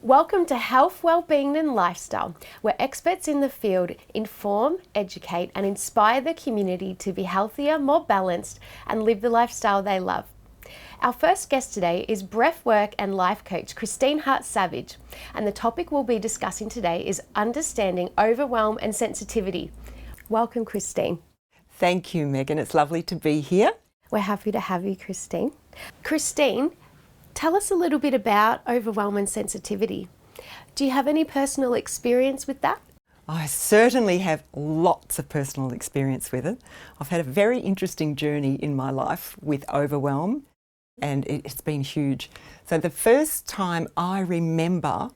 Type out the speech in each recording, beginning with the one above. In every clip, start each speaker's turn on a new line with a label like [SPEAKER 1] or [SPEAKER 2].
[SPEAKER 1] Welcome to Health, Wellbeing and Lifestyle, where experts in the field inform, educate and inspire the community to be healthier, more balanced and live the lifestyle they love. Our first guest today is breathwork and life coach Christine Hart-Savage, and the topic we'll be discussing today is understanding overwhelm and sensitivity. Welcome, Christine.
[SPEAKER 2] Thank you, Megan. It's lovely to be here.
[SPEAKER 1] We're happy to have you, Christine. Christine, tell us a little bit about overwhelm and sensitivity. Do you have any personal experience with that?
[SPEAKER 2] I certainly have lots of personal experience with it. I've had a very interesting journey in my life with overwhelm, and it's been huge. So the first time I remember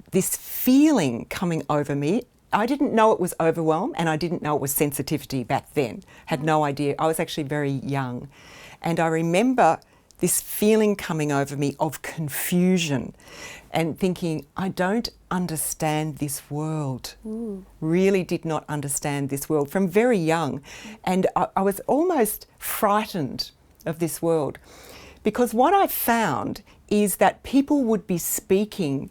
[SPEAKER 2] this feeling coming over me, I didn't know it was overwhelm and I didn't know it was sensitivity back then. Had no idea. I was actually very young. And I remember this feeling coming over me of confusion and thinking, I don't understand this world. Really did not understand this world from very young. And I was almost frightened of this world, because what I found is that people would be speaking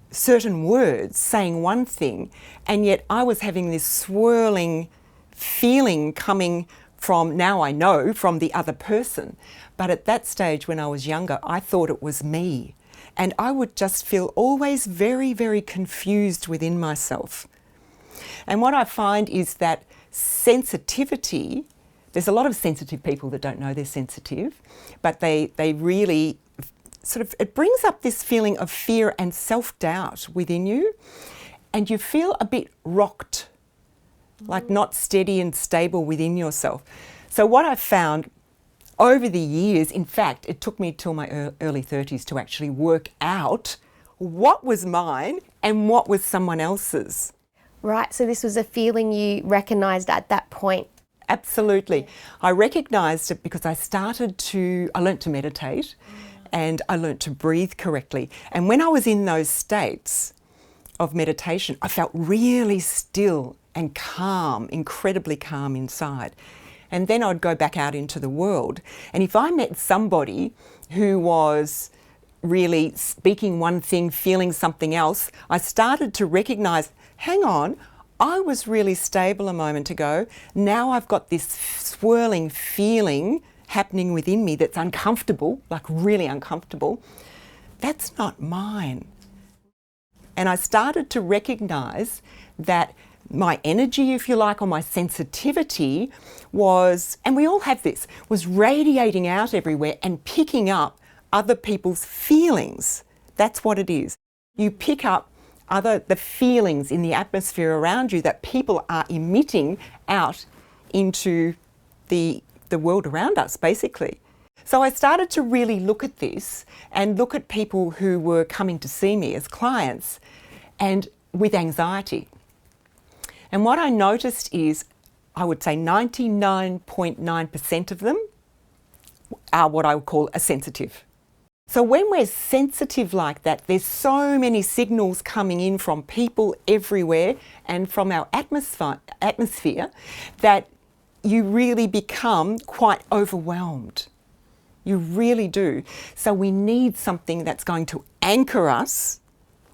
[SPEAKER 2] certain words, saying one thing, and yet I was having this swirling feeling coming from, now I know, from the other person. But at that stage when I was younger, I thought it was me. And I would just feel always very, very confused within myself. And what I find is that sensitivity, there's a lot of sensitive people that don't know they're sensitive, but they really sort of, it brings up this feeling of fear and self-doubt within you, and you feel a bit rocked, like not steady and stable within yourself. So what I found over the years, in fact, it took me till my early 30s to actually work out what was mine and what was someone else's.
[SPEAKER 1] Right, so this was a feeling you recognised at that point.
[SPEAKER 2] Absolutely. I recognised it because I learnt to meditate and I learnt to breathe correctly. And when I was in those states of meditation, I felt really still and calm, incredibly calm inside. And then I'd go back out into the world. And if I met somebody who was really speaking one thing, feeling something else, I started to recognise, hang on, I was really stable a moment ago. Now I've got this swirling feeling happening within me that's uncomfortable, like really uncomfortable. That's not mine. And I started to recognise that my energy, if you like, or my sensitivity was, and we all have this, was radiating out everywhere and picking up other people's feelings. That's what it is. You pick up the feelings in the atmosphere around you that people are emitting out into the world around us, basically. So I started to really look at this and look at people who were coming to see me as clients and with anxiety. And what I noticed is, I would say 99.9% of them are what I would call a sensitive. So when we're sensitive like that, there's so many signals coming in from people everywhere and from our atmosphere that you really become quite overwhelmed. You really do. So we need something that's going to anchor us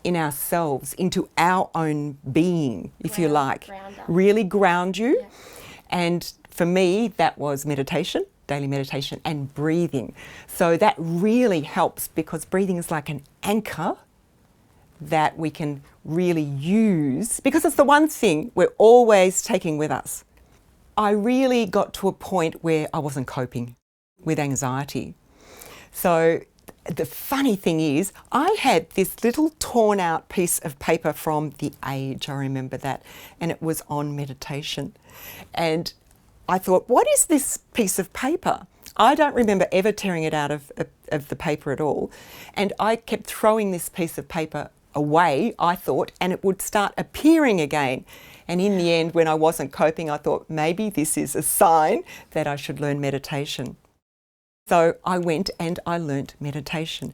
[SPEAKER 2] in ourselves, into our own being, if you like. Really ground you. Yeah. And for me, that was meditation, daily meditation, and breathing. So that really helps, because breathing is like an anchor that we can really use, because it's the one thing we're always taking with us. I really got to a point where I wasn't coping with anxiety. So the funny thing is, I had this little torn out piece of paper from The Age, I remember that, and it was on meditation. And I thought, what is this piece of paper? I don't remember ever tearing it out of the paper at all. And I kept throwing this piece of paper away, I thought, and it would start appearing again. And in the end, when I wasn't coping, I thought maybe this is a sign that I should learn meditation. So I went and I learnt meditation.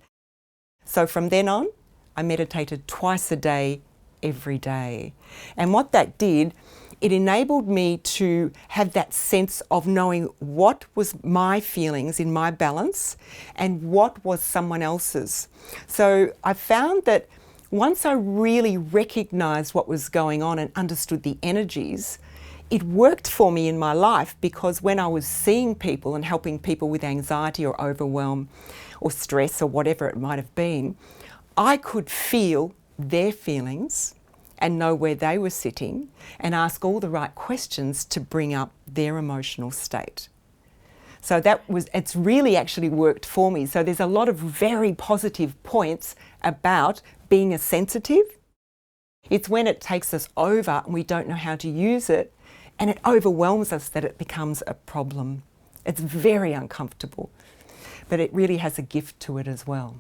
[SPEAKER 2] So from then on, I meditated twice a day, every day. And what that did it enabled me to have that sense of knowing what was my feelings in my balance and what was someone else's. So I found that once I really recognised what was going on and understood the energies, it worked for me in my life, because when I was seeing people and helping people with anxiety or overwhelm or stress or whatever it might have been, I could feel their feelings and know where they were sitting and ask all the right questions to bring up their emotional state. So it's really actually worked for me. So there's a lot of very positive points about being a sensitive. It's when it takes us over and we don't know how to use it and it overwhelms us that it becomes a problem. It's very uncomfortable, but it really has a gift to it as well.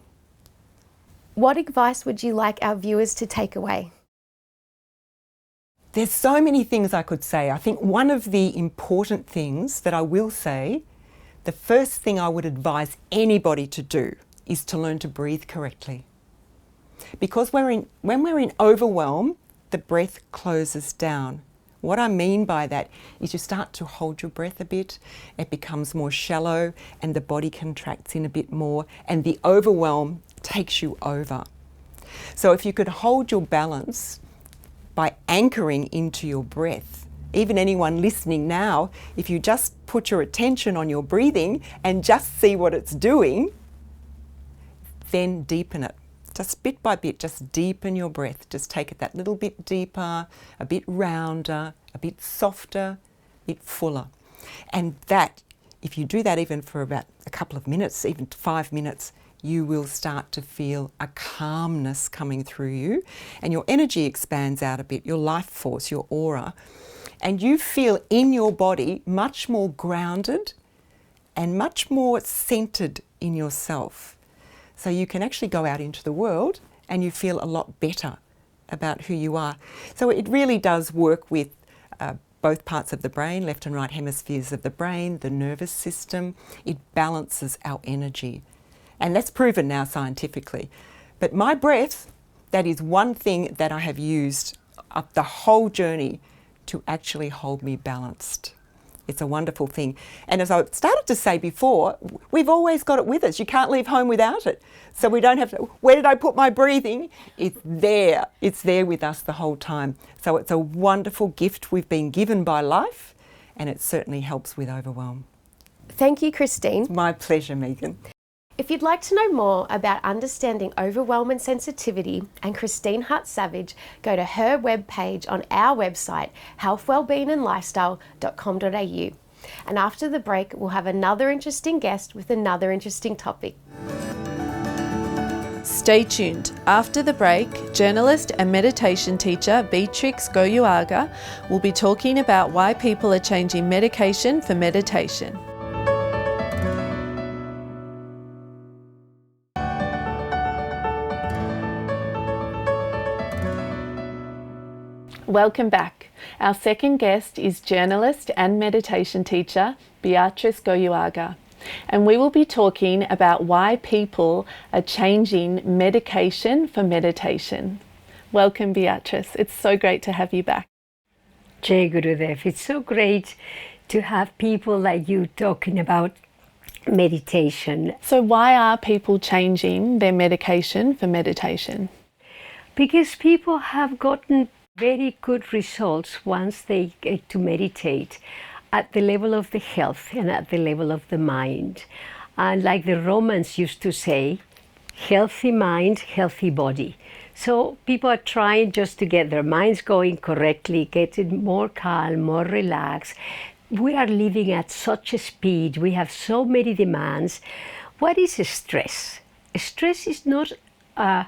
[SPEAKER 1] What advice would you like our viewers to take away?
[SPEAKER 2] There's so many things I could say. I think one of the important things that I will say, the first thing I would advise anybody to do is to learn to breathe correctly. Because when we're in overwhelm, the breath closes down. What I mean by that is you start to hold your breath a bit, it becomes more shallow and the body contracts in a bit more and the overwhelm takes you over. So if you could hold your balance by anchoring into your breath, even anyone listening now, if you just put your attention on your breathing and just see what it's doing, then deepen it. Just bit by bit, just deepen your breath. Just take it that little bit deeper, a bit rounder, a bit softer, a bit fuller. And that, if you do that even for about a couple of minutes, even 5 minutes, you will start to feel a calmness coming through you and your energy expands out a bit, your life force, your aura. And you feel in your body much more grounded and much more centered in yourself. So you can actually go out into the world and you feel a lot better about who you are. So it really does work with both parts of the brain, left and right hemispheres of the brain, the nervous system. It balances our energy. And that's proven now scientifically. But my breath, that is one thing that I have used up the whole journey to actually hold me balanced. It's a wonderful thing. And as I started to say before, we've always got it with us. You can't leave home without it. So we don't have to, where did I put my breathing? It's there. It's there with us the whole time. So it's a wonderful gift we've been given by life, and it certainly helps with overwhelm.
[SPEAKER 1] Thank you, Christine.
[SPEAKER 2] It's my pleasure, Megan.
[SPEAKER 1] If you'd like to know more about understanding overwhelm and sensitivity and Christine Hart-Savage, go to her webpage on our website, healthwellbeingandlifestyle.com.au. And after the break, we'll have another interesting guest with another interesting topic.
[SPEAKER 3] Stay tuned. After the break, journalist and meditation teacher Beatriz Goyoaga will be talking about why people are changing medication for meditation. Welcome back. Our second guest is journalist and meditation teacher Beatriz Goyoaga, and we will be talking about why people are changing medication for meditation. Welcome, Beatriz. It's so great to have you back.
[SPEAKER 4] Jai Gurudev, it's so great to have people like you talking about meditation.
[SPEAKER 3] So why are people changing their medication for meditation?
[SPEAKER 4] Because people have gotten very good results once they get to meditate at the level of the health and at the level of the mind. And like the Romans used to say, healthy mind, healthy body. So people are trying just to get their minds going correctly, get it more calm, more relaxed. We are living at such a speed. We have so many demands. What is stress? Stress is not a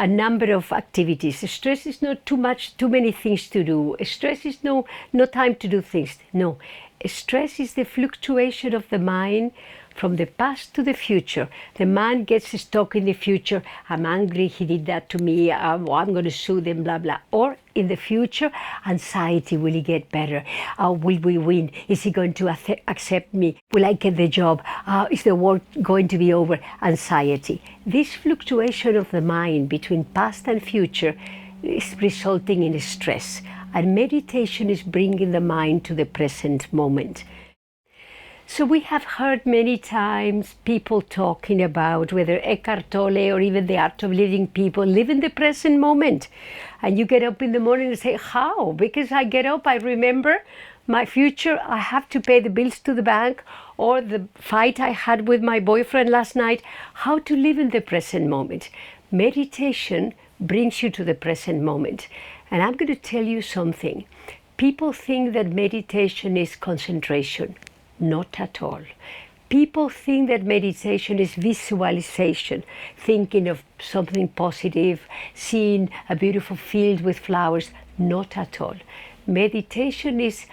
[SPEAKER 4] number of activities. Stress is not too many things to do. Stress is no time to do things. No, stress is the fluctuation of the mind from the past to the future. The man gets stuck in the future. I'm angry, he did that to me. I'm going to sue them, blah, blah. Or in the future, anxiety, will he get better? Will we win? Is he going to accept me? Will I get the job? Is the war going to be over? Anxiety. This fluctuation of the mind between past and future is resulting in stress. And meditation is bringing the mind to the present moment. So we have heard many times people talking about whether Eckhart Tolle or even the Art of Living people live in the present moment. And you get up in the morning and say, how? Because I get up, I remember my future, I have to pay the bills to the bank, or the fight I had with my boyfriend last night. How to live in the present moment. Meditation brings you to the present moment. And I'm going to tell you something. People think that meditation is concentration. Not at all. People think that meditation is visualization, thinking of something positive, seeing a beautiful field with flowers. Not at all. Meditation is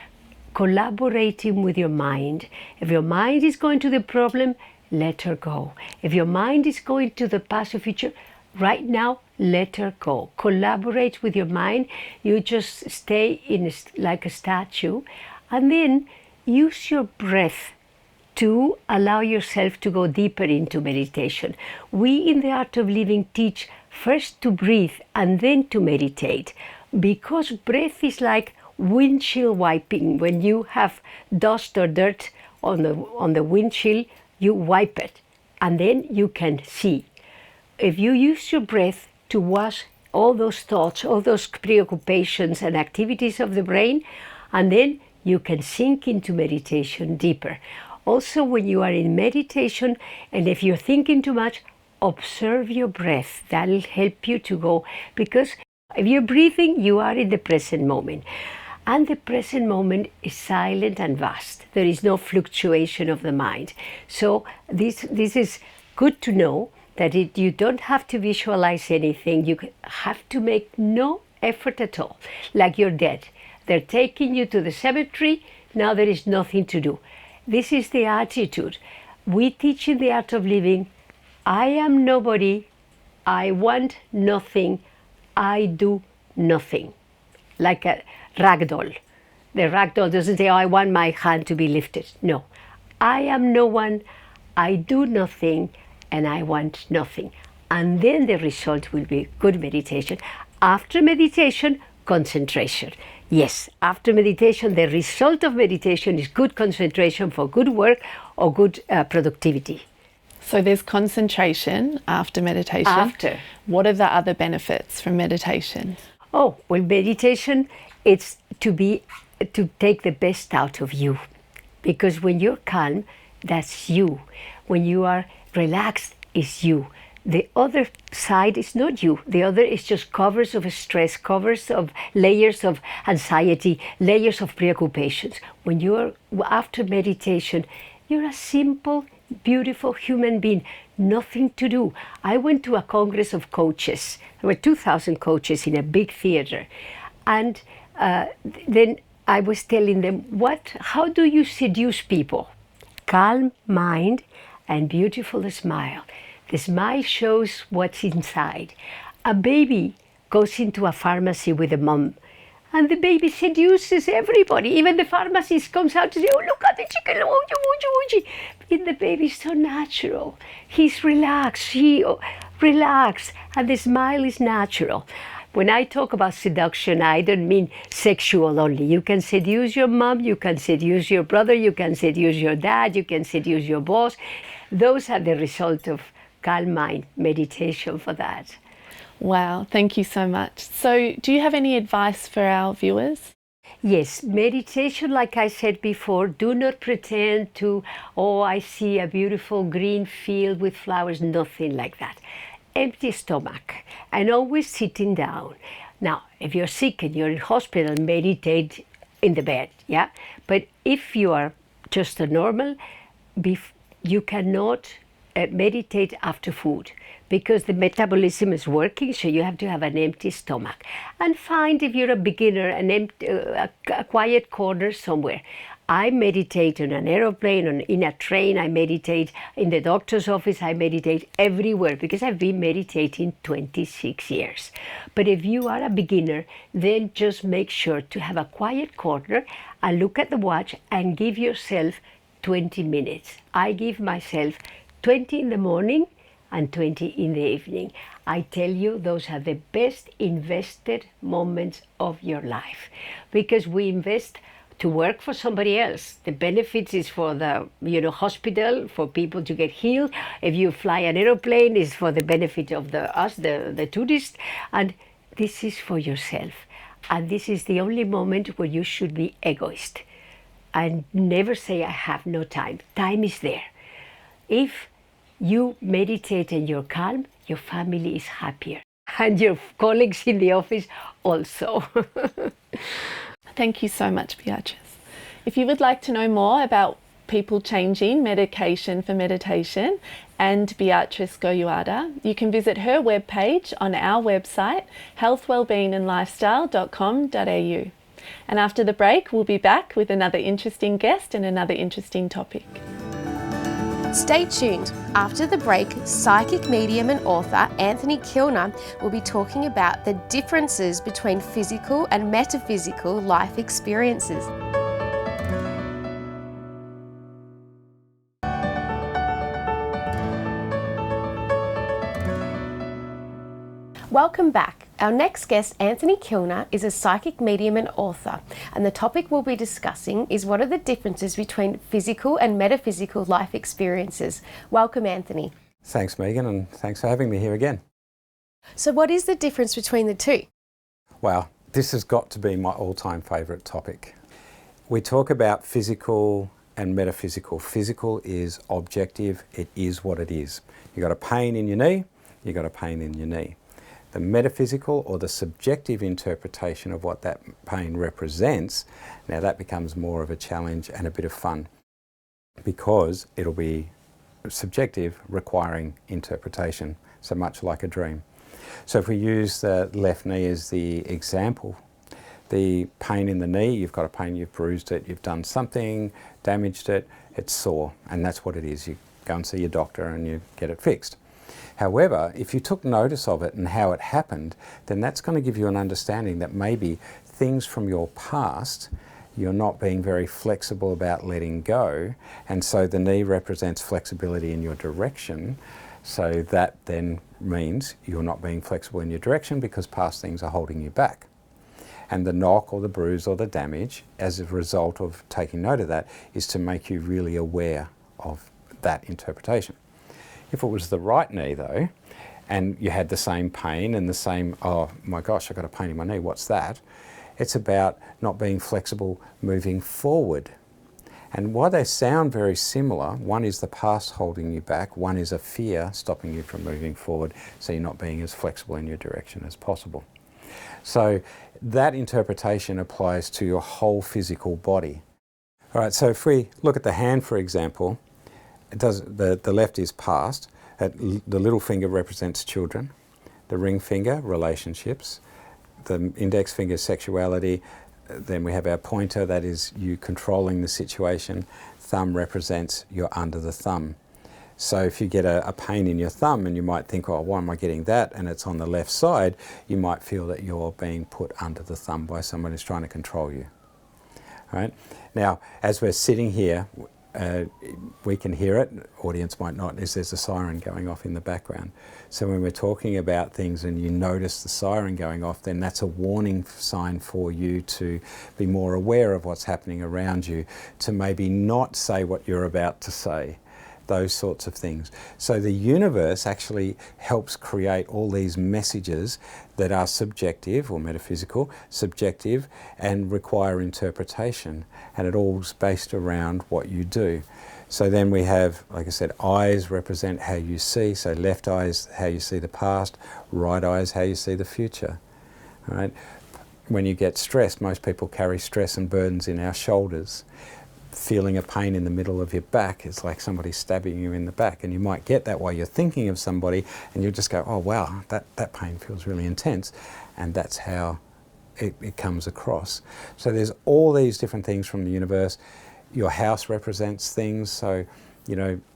[SPEAKER 4] collaborating with your mind. If your mind is going to the problem, let her go. If your mind is going to the past or future, right now, let her go. Collaborate with your mind. You just stay like a statue, and then use your breath to allow yourself to go deeper into meditation. We in the Art of Living teach first to breathe and then to meditate, because breath is like windshield wiping. When you have dust or dirt on the windshield, you wipe it and then you can see. If you use your breath to wash all those thoughts, all those preoccupations and activities of the brain, and then you can sink into meditation deeper. Also, when you are in meditation, and if you're thinking too much, observe your breath. That'll help you to go, because if you're breathing, you are in the present moment. And the present moment is silent and vast. There is no fluctuation of the mind. So this is good to know, that you don't have to visualize anything. You have to make no effort at all, like you're dead. They're taking you to the cemetery, now there is nothing to do. This is the attitude. We teach in the Art of Living, I am nobody, I want nothing, I do nothing. Like a rag doll. The rag doll doesn't say, oh, I want my hand to be lifted. No, I am no one, I do nothing, and I want nothing. And then the result will be good meditation. After meditation, concentration. Yes, after meditation, the result of meditation is good concentration for good work or good productivity.
[SPEAKER 3] So there's concentration after meditation.
[SPEAKER 4] After.
[SPEAKER 3] What are the other benefits from meditation?
[SPEAKER 4] Oh, well, meditation, it's to take the best out of you. Because when you're calm, that's you. When you are relaxed, it's you. The other side is not you. The other is just covers of stress, covers of layers of anxiety, layers of preoccupations. When you're after meditation, you're a simple, beautiful human being, nothing to do. I went to a congress of coaches. There were 2,000 coaches in a big theater. And then I was telling them, how do you seduce people? Calm mind and beautiful smile. The smile shows what's inside. A baby goes into a pharmacy with a mom, and the baby seduces everybody. Even the pharmacist comes out to say, oh, look at the chicken, and the baby's so natural. He's relaxed, relaxed, and the smile is natural. When I talk about seduction, I don't mean sexual only. You can seduce your mom, you can seduce your brother, you can seduce your dad, you can seduce your boss. Those are the result of calm mind, meditation for that.
[SPEAKER 3] Wow, thank you so much. So do you have any advice for our viewers?
[SPEAKER 4] Yes, meditation, like I said before, do not pretend to, oh, I see a beautiful green field with flowers, nothing like that. Empty stomach and always sitting down. Now, if you're sick and you're in hospital, meditate in the bed, yeah? But if you are just a normal, you cannot meditate after food, because the metabolism is working, so you have to have an empty stomach. And find, if you're a beginner, a quiet corner somewhere. I meditate on an aeroplane, in a train, I meditate in the doctor's office, I meditate everywhere, because I've been meditating 26 years. But if you are a beginner, then just make sure to have a quiet corner and look at the watch and give yourself 20 minutes. I give myself 20 in the morning and 20 in the evening. I tell you, those are the best invested moments of your life, because we invest to work for somebody else. The benefits is for the hospital, for people to get healed. If you fly an aeroplane, is for the benefit of the tourists, and this is for yourself. And this is the only moment where you should be egoist and never say, I have no time. Time is there. If you meditate and you're calm, your family is happier, and your colleagues in the office also.
[SPEAKER 3] Thank you so much, Beatriz. If you would like to know more about people changing medication for meditation and Beatriz Goyoaga, you can visit her webpage on our website, healthwellbeingandlifestyle.com.au. And after the break, we'll be back with another interesting guest and another interesting topic.
[SPEAKER 1] Stay tuned. After the break, psychic medium and author Anthony Kilner will be talking about the differences between physical and metaphysical life experiences. Welcome back. Our next guest, Anthony Kilner, is a psychic medium and author, and the topic we'll be discussing is what are the differences between physical and metaphysical life experiences. Welcome, Anthony.
[SPEAKER 5] Thanks, Megan, and thanks for having me here again.
[SPEAKER 1] So what is the difference between the two?
[SPEAKER 5] Wow, this has got to be my all-time favourite topic. We talk about physical and metaphysical. Physical is objective, it is what it is. You got a pain in your knee, you got a pain in your knee. The metaphysical or the subjective interpretation of what that pain represents, now that becomes more of a challenge and a bit of fun, because it'll be subjective, requiring interpretation, so much like a dream. So if we use the left knee as the example, the pain in the knee, you've got a pain, you've bruised it, you've done something, damaged it, it's sore, and that's what it is. You go and see your doctor and you get it fixed. However, if you took notice of it and how it happened, then that's going to give you an understanding that maybe things from your past, you're not being very flexible about letting go, and so the knee represents flexibility in your direction, so that then means you're not being flexible in your direction because past things are holding you back. And the knock or the bruise or the damage, as a result of taking note of that, is to make you really aware of that interpretation. If it was the right knee though, and you had the same pain and the same, oh my gosh, I've got a pain in my knee, what's that? It's about not being flexible moving forward. And while they sound very similar, one is the past holding you back, one is a fear stopping you from moving forward, so you're not being as flexible in your direction as possible. So that interpretation applies to your whole physical body. All right, so if we look at the hand, for example, it does, the left is past, the little finger represents children, the ring finger, relationships, the index finger, sexuality, then we have our pointer, that is you controlling the situation, thumb represents you're under the thumb. So if you get a pain in your thumb and you might think, oh, why am I getting that? And it's on the left side, you might feel that you're being put under the thumb by someone who's trying to control you. All right? Now, as we're sitting here, we can hear it, audience might not, is there's a siren going off in the background. So when we're talking about things and you notice the siren going off, then that's a warning sign for you to be more aware of what's happening around you, to maybe not say what you're about to say, those sorts of things. So the universe actually helps create all these messages that are subjective or metaphysical, subjective, and require interpretation. And it all's based around what you do. So then we have, like I said, eyes represent how you see. So left eye is how you see the past, right eye is how you see the future. All right? When you get stressed, most people carry stress and burdens in our shoulders. Feeling a pain in the middle of your back is like somebody stabbing you in the back, and you might get that while you're thinking of somebody, and you'll just go, oh wow, that pain feels really intense, and that's how it comes across. So there's all these different things from the universe. Your house represents things, so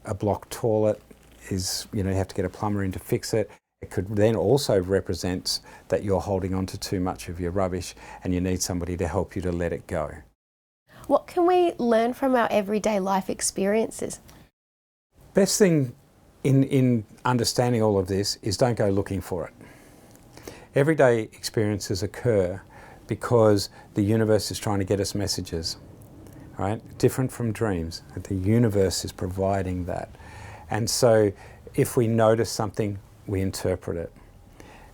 [SPEAKER 5] a blocked toilet is, you have to get a plumber in to fix it. It could then also represent that you're holding on to too much of your rubbish and you need somebody to help you to let it go.
[SPEAKER 1] What can we learn from our everyday life experiences?
[SPEAKER 5] Best thing in understanding all of this is don't go looking for it. Everyday experiences occur because the universe is trying to get us messages, right? Different from dreams. The universe is providing that. And so if we notice something, we interpret it.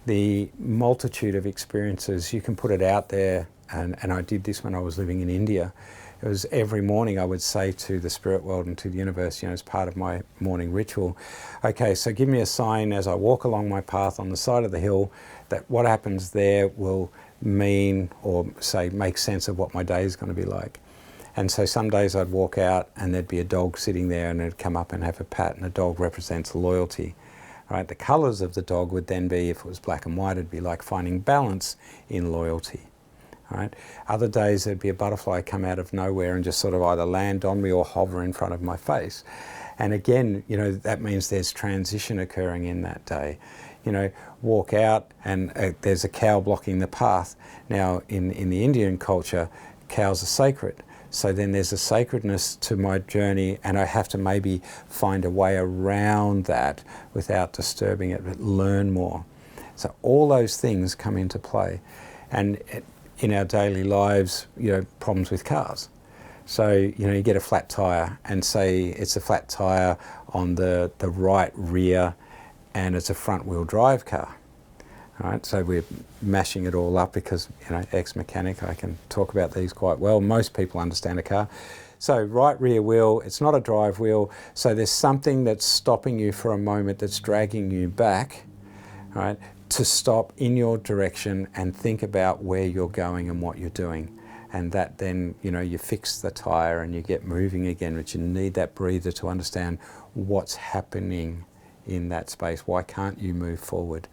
[SPEAKER 5] The multitude of experiences, you can put it out there, and I did this when I was living in India. It was every morning I would say to the spirit world and to the universe, as part of my morning ritual, okay, so give me a sign as I walk along my path on the side of the hill that what happens there will mean or say make sense of what my day is going to be like. And so some days I'd walk out and there'd be a dog sitting there and it'd come up and have a pat, and a dog represents loyalty. Right? The colours of the dog would then be, if it was black and white, it'd be like finding balance in loyalty. Right? Other days there'd be a butterfly come out of nowhere and just sort of either land on me or hover in front of my face. And again, that means there's transition occurring in that day. Walk out and there's a cow blocking the path. Now in the Indian culture, cows are sacred. So then there's a sacredness to my journey, and I have to maybe find a way around that without disturbing it, but learn more. So all those things come into play. And in our daily lives, problems with cars. So, you get a flat tyre and say it's a flat tyre on the right rear and it's a front wheel drive car. All right, so we're mashing it all up because, ex-mechanic, I can talk about these quite well. Most people understand a car. So right rear wheel, it's not a drive wheel. So there's something that's stopping you for a moment, that's dragging you back, right, to stop in your direction and think about where you're going and what you're doing. And that then, you fix the tyre and you get moving again, but you need that breather to understand what's happening in that space. Why can't you move forward?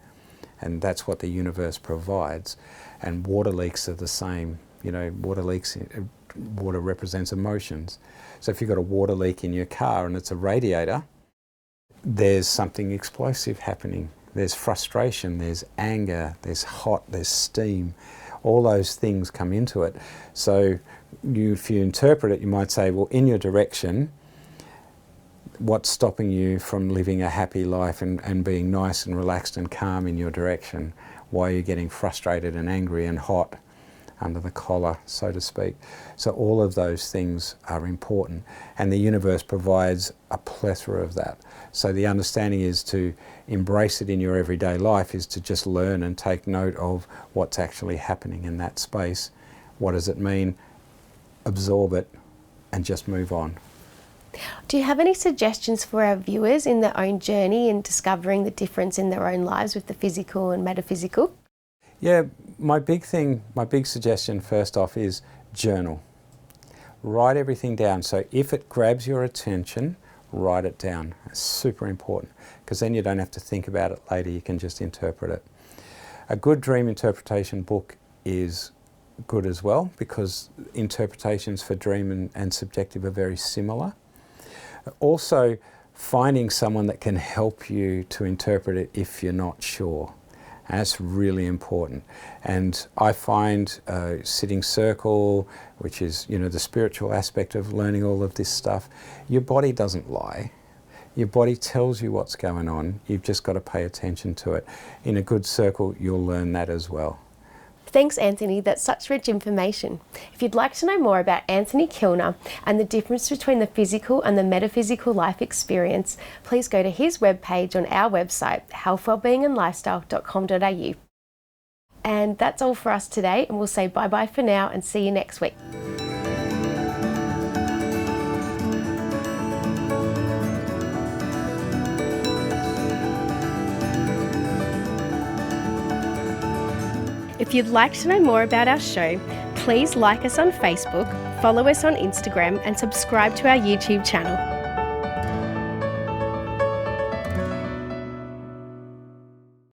[SPEAKER 5] And that's what the universe provides. And water leaks are the same. Water represents emotions. So if you've got a water leak in your car and it's a radiator, there's something explosive happening. There's frustration, there's anger, there's hot, there's steam. All those things come into it. So if you interpret it, you might say, well, in your direction, what's stopping you from living a happy life and being nice and relaxed and calm in your direction? Why are you getting frustrated and angry and hot under the collar, so to speak? So all of those things are important, and the universe provides a plethora of that. So the understanding is to embrace it in your everyday life, is to just learn and take note of what's actually happening in that space. What does it mean? Absorb it and just move on.
[SPEAKER 1] Do you have any suggestions for our viewers in their own journey in discovering the difference in their own lives with the physical and metaphysical?
[SPEAKER 5] Yeah, my big suggestion first off is journal. Write everything down. So if it grabs your attention, write it down. It's super important, because then you don't have to think about it later, you can just interpret it. A good dream interpretation book is good as well, because interpretations for dream and subjective are very similar. Also, finding someone that can help you to interpret it if you're not sure. And that's really important. And I find sitting circle, which is, the spiritual aspect of learning all of this stuff, your body doesn't lie. Your body tells you what's going on. You've just got to pay attention to it. In a good circle, you'll learn that as well.
[SPEAKER 1] Thanks, Anthony. That's such rich information. If you'd like to know more about Anthony Kilner and the difference between the physical and the metaphysical life experience, please go to his webpage on our website, healthwellbeingandlifestyle.com.au. And that's all for us today, and we'll say bye-bye for now and see you next week. If you'd like to know more about our show, please like us on Facebook, follow us on Instagram, and subscribe to our YouTube channel.